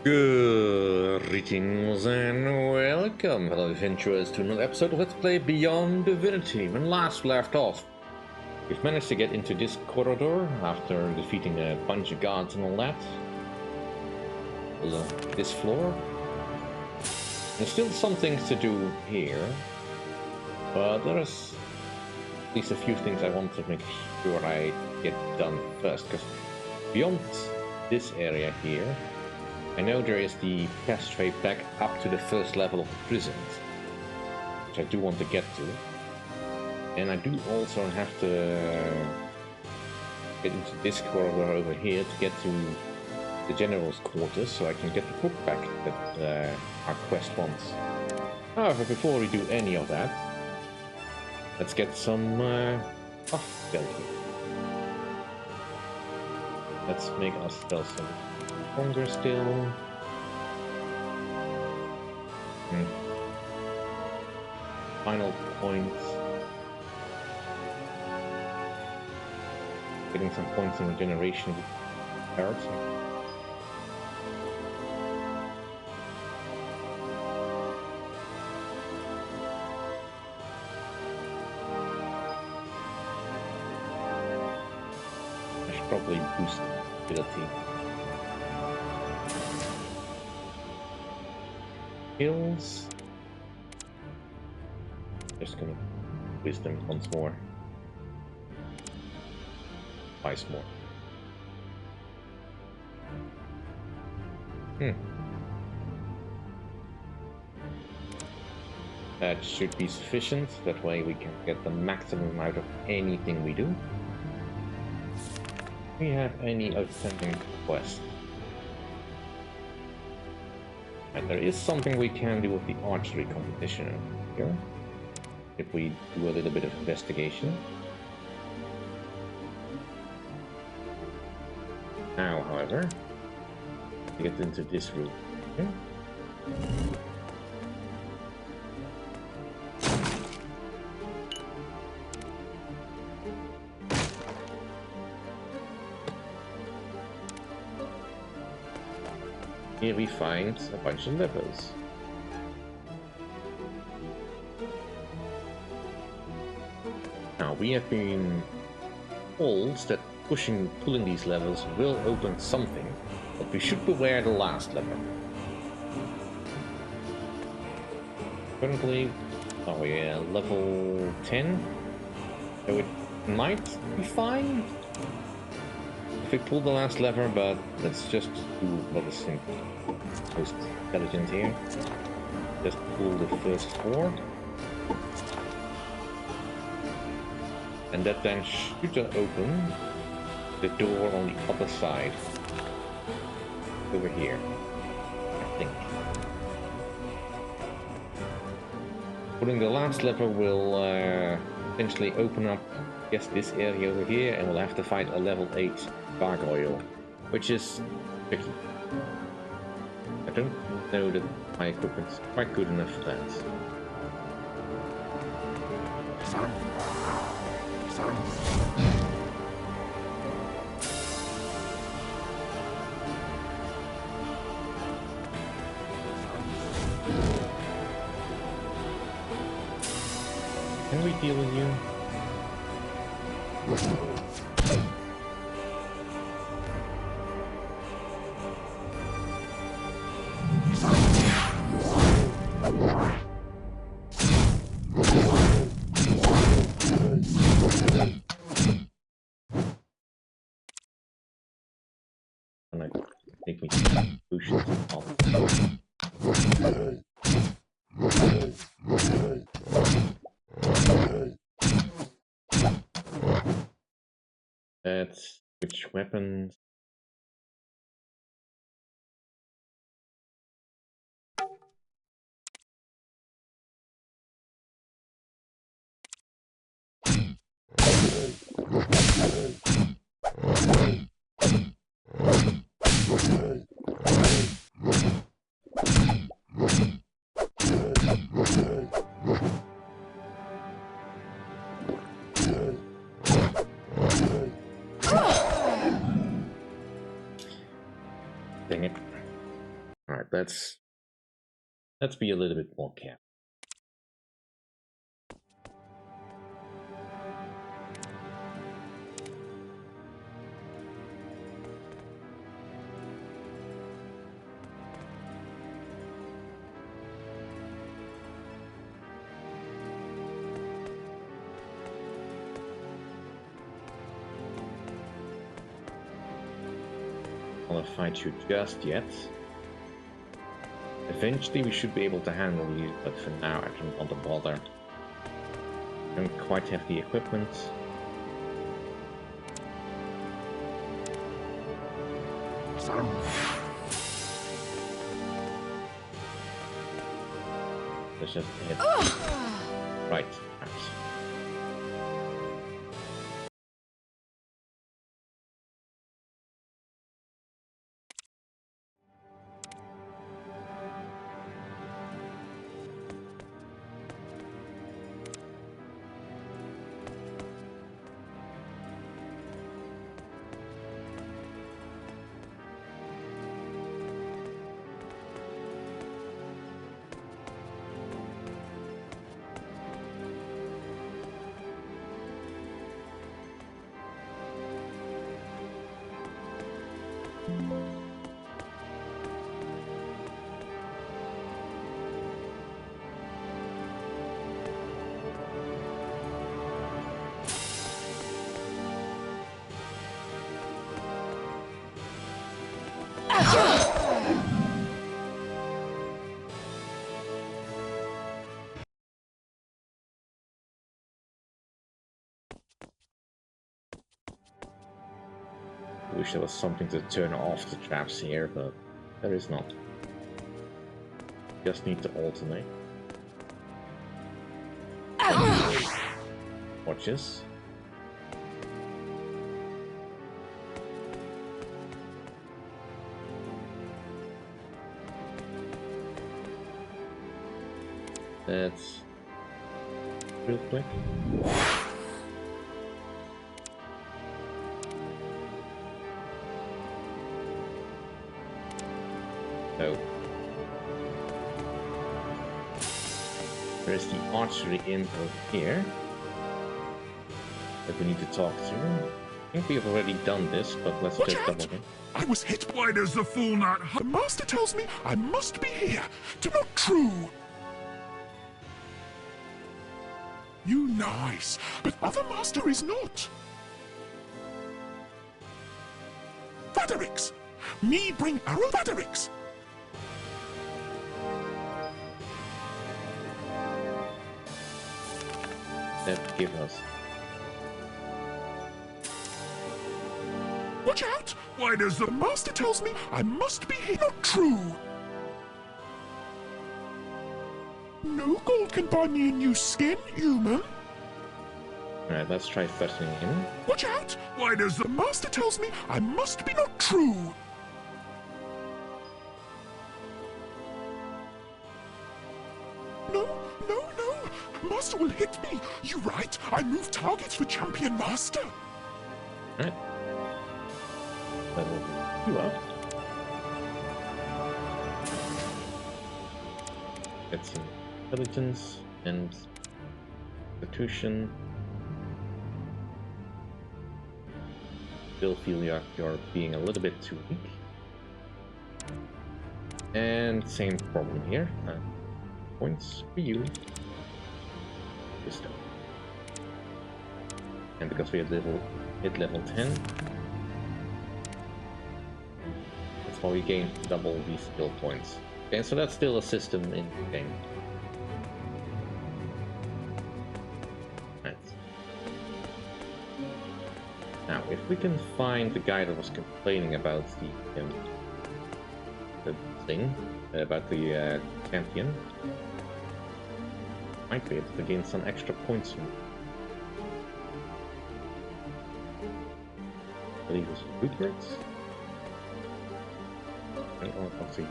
Greetings and welcome, fellow adventurers, to another episode of Let's Play Beyond Divinity. When last left off, we've managed to get into this corridor after defeating a bunch of guards and all that. This floor. There's still some things to do here, but there's at least a few things I want to make sure I get done first, because beyond this area here, I know there is the passageway back up to the first level of the prisons, which I do want to get to. And I do also have to get into this corridor over here to get to the general's quarters, so I can get the book back that our quest wants. However, before we do any of that, let's get some buff skeleton. Let's make ourselves some stronger still. Final points. Getting some points in regeneration with barracks. I should probably boost ability. Skills. Just gonna wisdom once more. Twice more. That should be sufficient. That way we can get the maximum out of anything we do. Do we have any outstanding quests? And there is something we can do with the archery competition here, if we do a little bit of investigation. Now, however, we get into this room here. Here we find a bunch of levers. Now we have been told that pulling these levers will open something, but we should beware the last lever. Currently, level 10, so it might be fine if we pull the last lever, but let's just do what is most intelligent here. Just pull the first 4. And that then should open the door on the other side. Over here, I think. Pulling the last lever will eventually open up, I guess, this area over here, and we'll have to fight a level 8 gargoyle, which is tricky. I don't know that my equipment's quite good enough for that. Can we deal with you? Gonna make me push it off. Let's switch weapons. Dang it. Alright, let's be a little bit more careful. I don't fight you just yet. Eventually we should be able to handle you, but for now I don't want to bother. I don't quite have the equipment. Let's just hit. Right, perhaps. I wish there was something to turn off the traps here, but there is not. Just need to alternate. Watches. That's real quick. Oh. There's the archery info here that we need to talk to. I think we've already done this, but let's just double check. I was hit. Why does the fool not? The master tells me I must be here. To not true. You nice, but other master is not. Barracks. Me bring arrow barracks. That give us. Watch out! Why does the master tells me I must be here? Not true. No gold can buy me a new skin, human. Alright, let's try threatening him. Watch out! Why does the master tells me I must be not true? No, no, no! Master will hit me! You right, I move targets for champion master! Alright. Level you up. Get some intelligence and constitution. Still feel you're being a little bit too weak. And same problem here. Points for you. Wisdom. And because we have hit level 10, that's why we gain double these skill points. Okay, so that's still a system in the game. Right. Now, if we can find the guy that was complaining about the thing, about the champion, might be able to gain some extra points from it. I believe it was Rupert's. Let's see.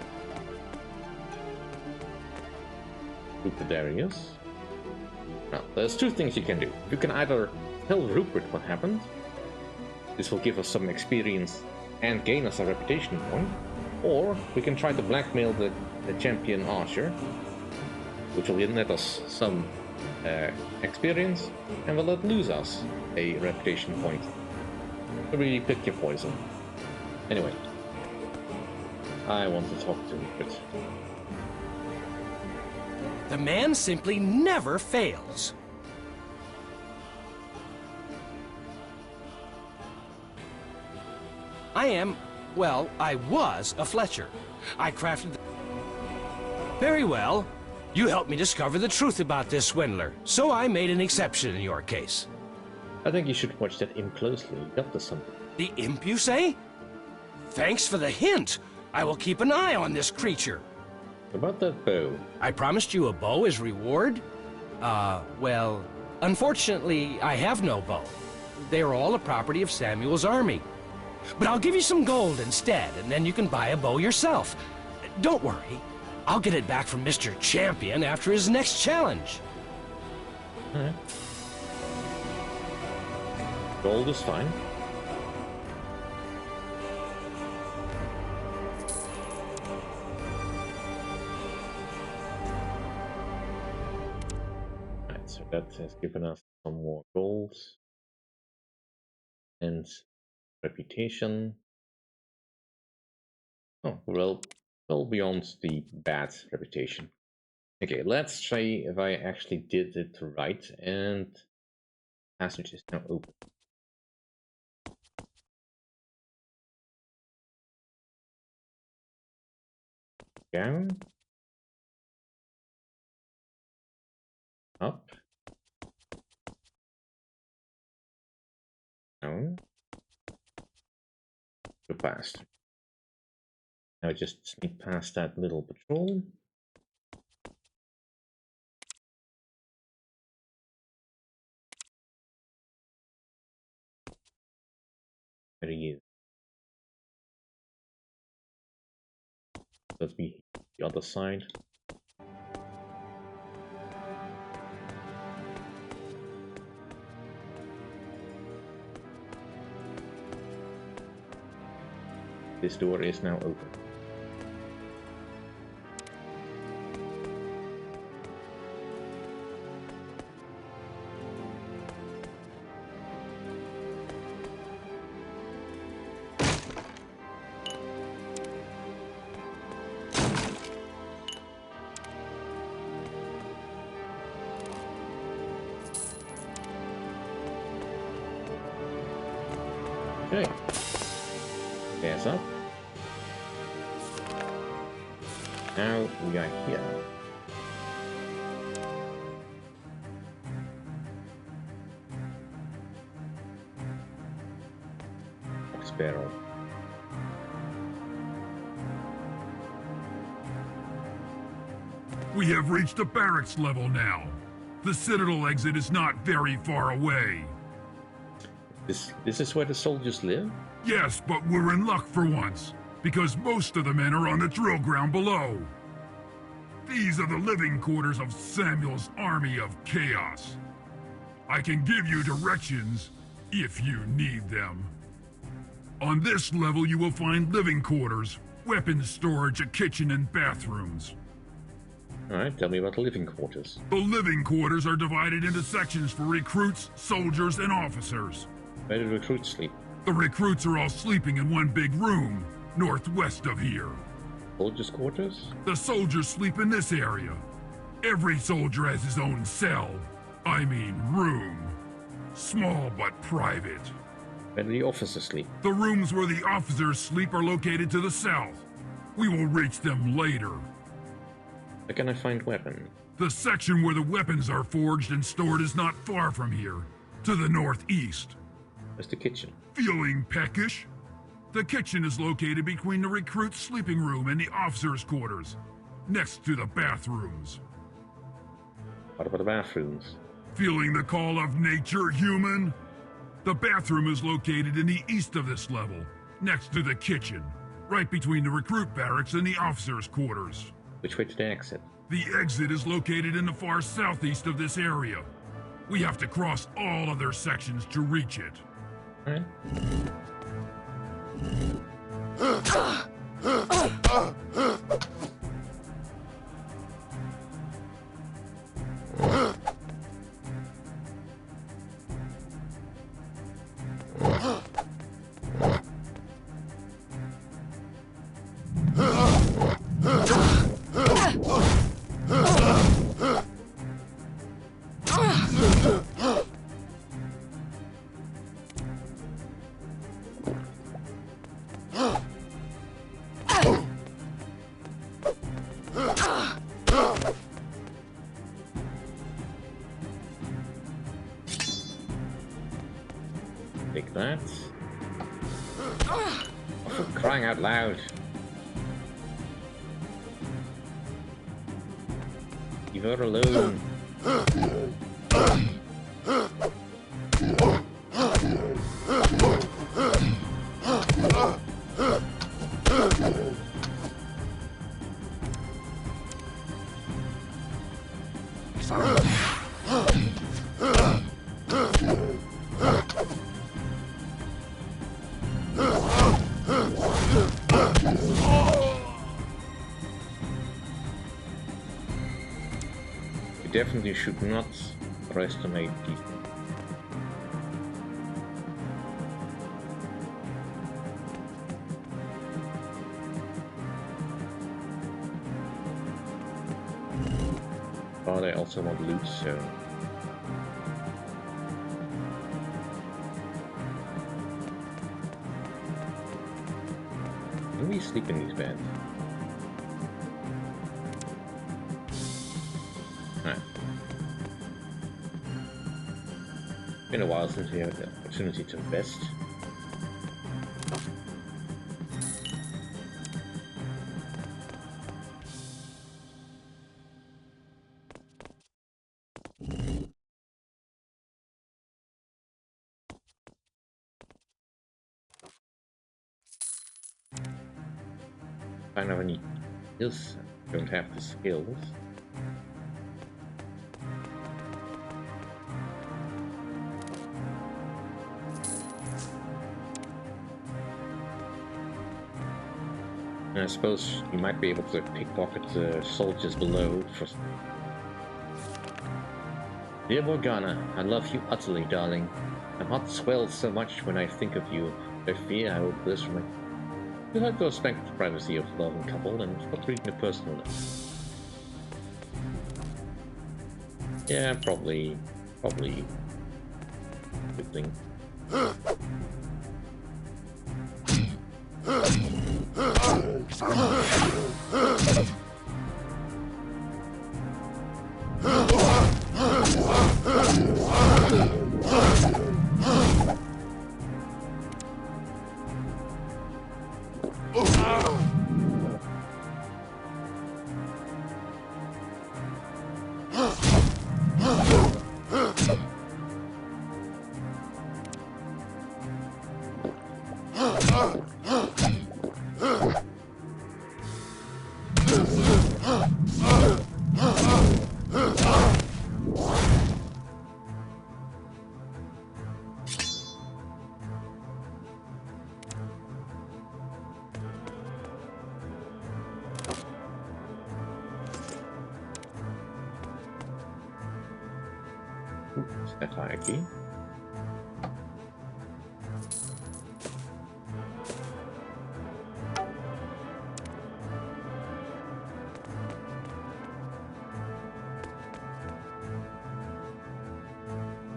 Rupert, there he is. Now, there's two things you can do. You can either tell Rupert what happened. This will give us some experience and gain us a reputation point. Or we can try to blackmail the champion archer, which will net us some experience, and will let lose us a reputation point. So really pick your poison. Anyway, I want to talk to Rupert. The man simply never fails. I was a Fletcher. I crafted... Very well. You helped me discover the truth about this swindler, so I made an exception in your case. I think you should watch that imp closely. You're up to something. The imp, you say? Thanks for the hint. I will keep an eye on this creature. About that bow. I promised you a bow as reward? Well, unfortunately, I have no bow. They are all the property of Samuel's army. But I'll give you some gold instead, and then you can buy a bow yourself. Don't worry. I'll get it back from Mr. Champion after his next challenge. Alright. Gold is fine. Alright, so that has given us some more gold. And reputation. Oh, well beyond the bad reputation. Okay, let's try if I actually did it right, and passage is now open. Down. Up. Down. Go past. Now just sneak past that little patrol. There he is. Let's be the other side. This door is now open. Okay. Gas up. Now we are here. Box barrel. We have reached the barracks level now. The Citadel exit is not very far away. This is where the soldiers live? Yes, but we're in luck for once, because most of the men are on the drill ground below. These are the living quarters of Samuel's army of chaos. I can give you directions if you need them. On this level you will find living quarters, weapons storage, a kitchen, and bathrooms. Alright, tell me about the living quarters. The living quarters are divided into sections for recruits, soldiers, and officers. Where do recruits sleep? The recruits are all sleeping in one big room, northwest of here. Soldiers' quarters? The soldiers sleep in this area. Every soldier has his own cell. I mean room. Small but private. Where do the officers sleep? The rooms where the officers sleep are located to the south. We will reach them later. Where can I find weapons? The section where the weapons are forged and stored is not far from here, to the northeast. Where's the kitchen? Feeling peckish? The kitchen is located between the recruit's sleeping room and the officers' quarters, next to the bathrooms. What about the bathrooms? Feeling the call of nature, human? The bathroom is located in the east of this level, next to the kitchen, right between the recruit barracks and the officers' quarters. Which way to the exit? The exit is located in the far southeast of this area. We have to cross all other sections to reach it. Alright. out loud. Leave her alone. You definitely should not underestimate these. But I also want loot, so... Can we sleep in these beds? Nah. Been a while since we had the opportunity to invest. I don't have any skills. Don't have the skills. And I suppose you might be able to pickpocket the soldiers below for... Dear Morgana, I love you utterly, darling. My heart swells so much when I think of you. I fear I will burst from my... You have to respect the privacy of the loving couple and stop reading the personal notes. Yeah, probably good thing. That fire key.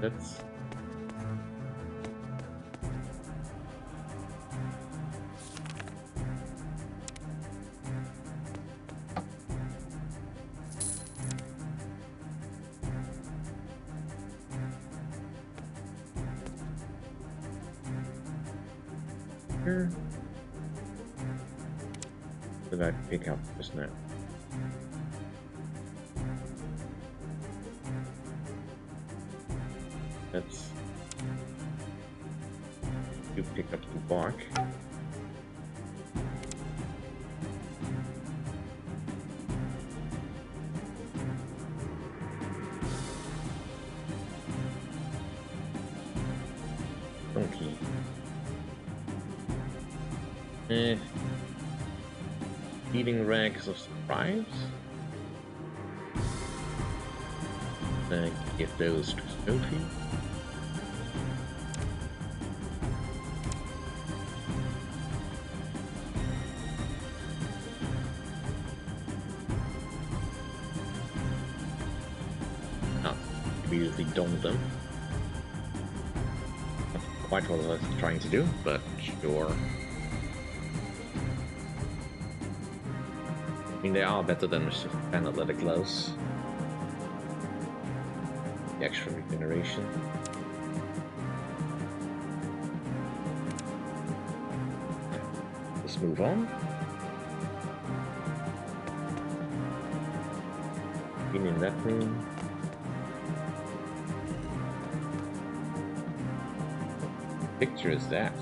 That's here. What did I pick up just now? That's... You pick up the bark. Donkey. Eating rags of scribes? Give those to Sophie. Immediately don them. Not quite what I was trying to do, but sure. I mean, they are better than just standard leather gloves. The extra regeneration. This move on. Been in that room. What picture is that?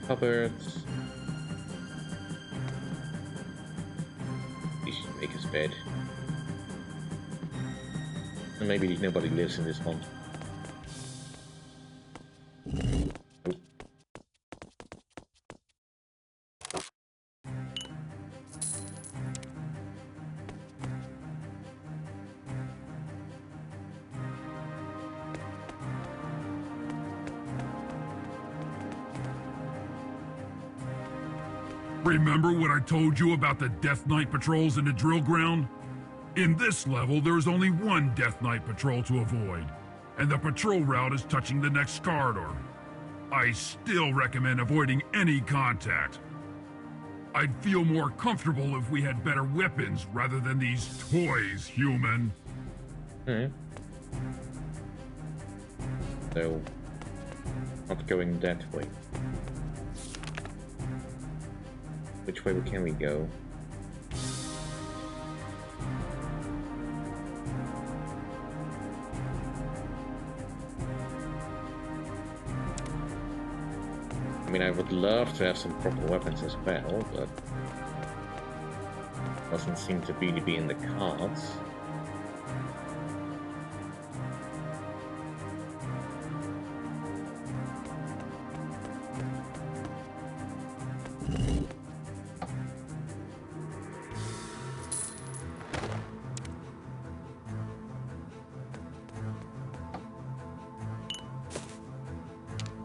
Cupboards. He should make his bed. And maybe nobody lives in this one. Remember what I told you about the Death Knight patrols in the drill ground? In this level, there's only one Death Knight patrol to avoid, and the patrol route is touching the next corridor. I still recommend avoiding any contact. I'd feel more comfortable if we had better weapons rather than these toys, human. So, not going that way. Which way can we go? I mean, I would love to have some proper weapons as well, but doesn't seem to really be in the cards.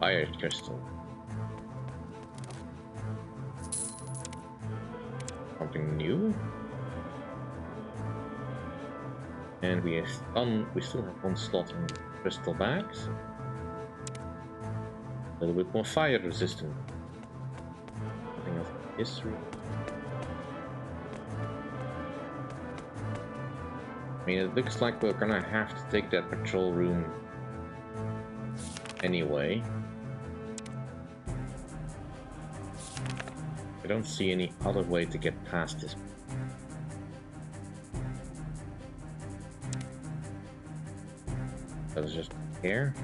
Fire crystal. Something new. And we still have one slot in crystal bags. A little bit more fire resistant. Nothing of history. I mean, it looks like we're gonna have to take that patrol room anyway. I don't see any other way to get past this. That was just here.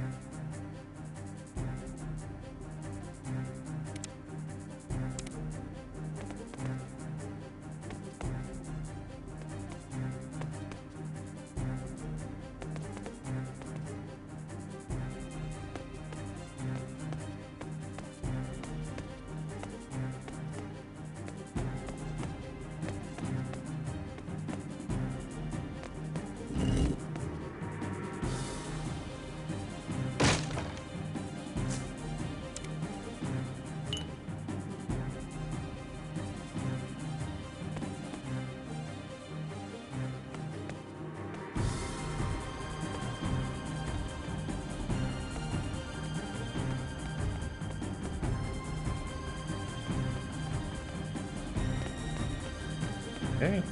Okay.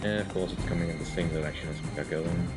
And of course it's coming in the same direction as we are going.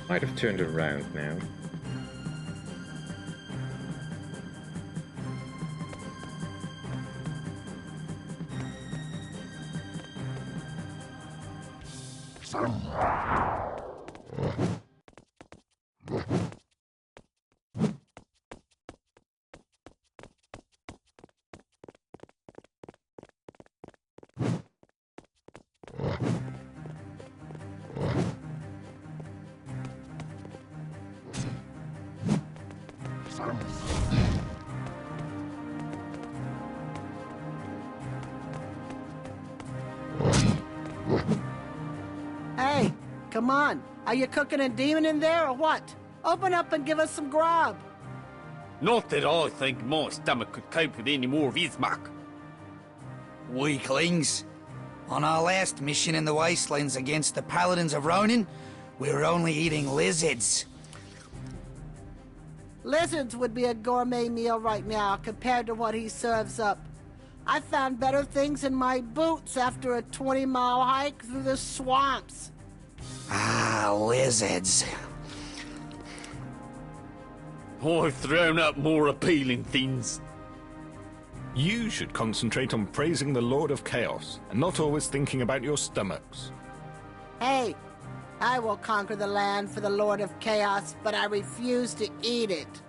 Might have turned around now. Come on, are you cooking a demon in there or what? Open up and give us some grub. Not that I think my stomach could cope with any more of his muck. Weaklings. On our last mission in the Wastelands against the Paladins of Ronin, we were only eating lizards. Lizards would be a gourmet meal right now compared to what he serves up. I found better things in my boots after a 20-mile hike through the swamps. Ah, lizards. I've thrown up more appealing things. You should concentrate on praising the Lord of Chaos, and not always thinking about your stomachs. Hey, I will conquer the land for the Lord of Chaos, but I refuse to eat it.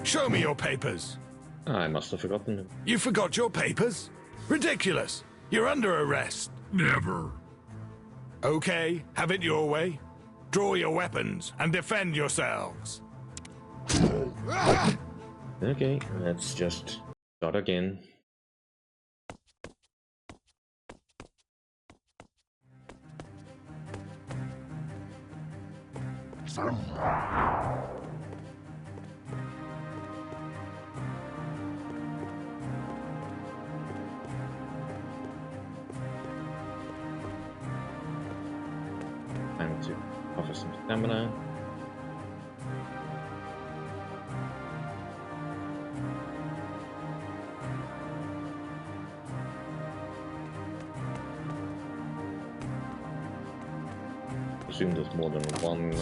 Show me your papers. I must have forgotten them. You forgot your papers? Ridiculous. You're under arrest. Never. Okay, have it your way. Draw your weapons and defend yourselves. Okay, let's just start again. Time to offer some stamina. Presume there's more than one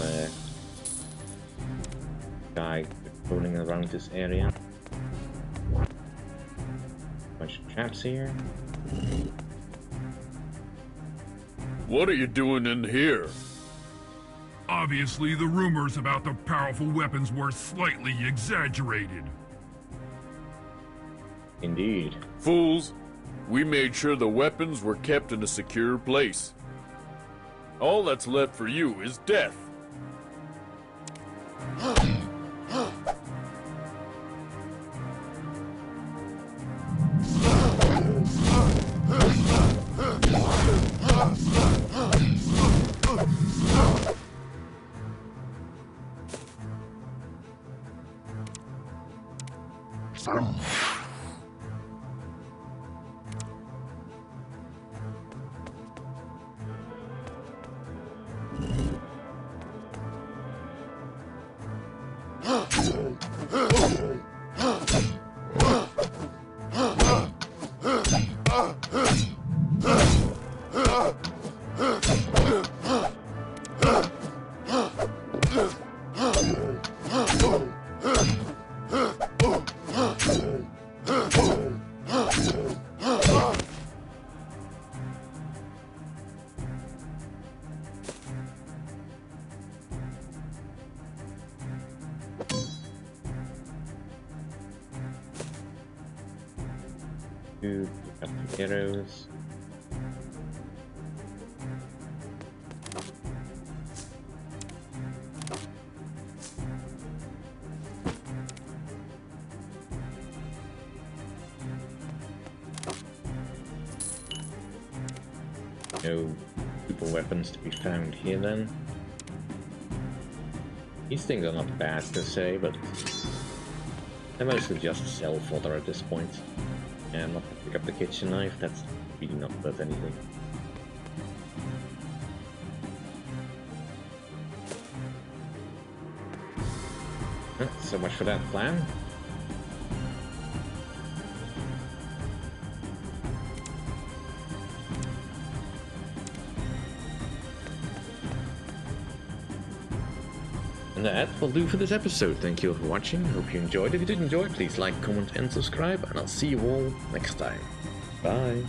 guy patrolling around this area. Bunch of traps here. What are you doing in here? Obviously, the rumors about the powerful weapons were slightly exaggerated. Indeed. Fools, we made sure the weapons were kept in a secure place. All that's left for you is death. Pick up the arrows. No super weapons to be found here then. These things are not bad per se, but they're mostly just sell fodder at this point. And not pick up the kitchen knife, that's really not worth anything. So much for that plan. And that will do for this episode. Thank you all for watching. Hope you enjoyed. If you did enjoy, please like, comment, and subscribe. And I'll see you all next time. Bye.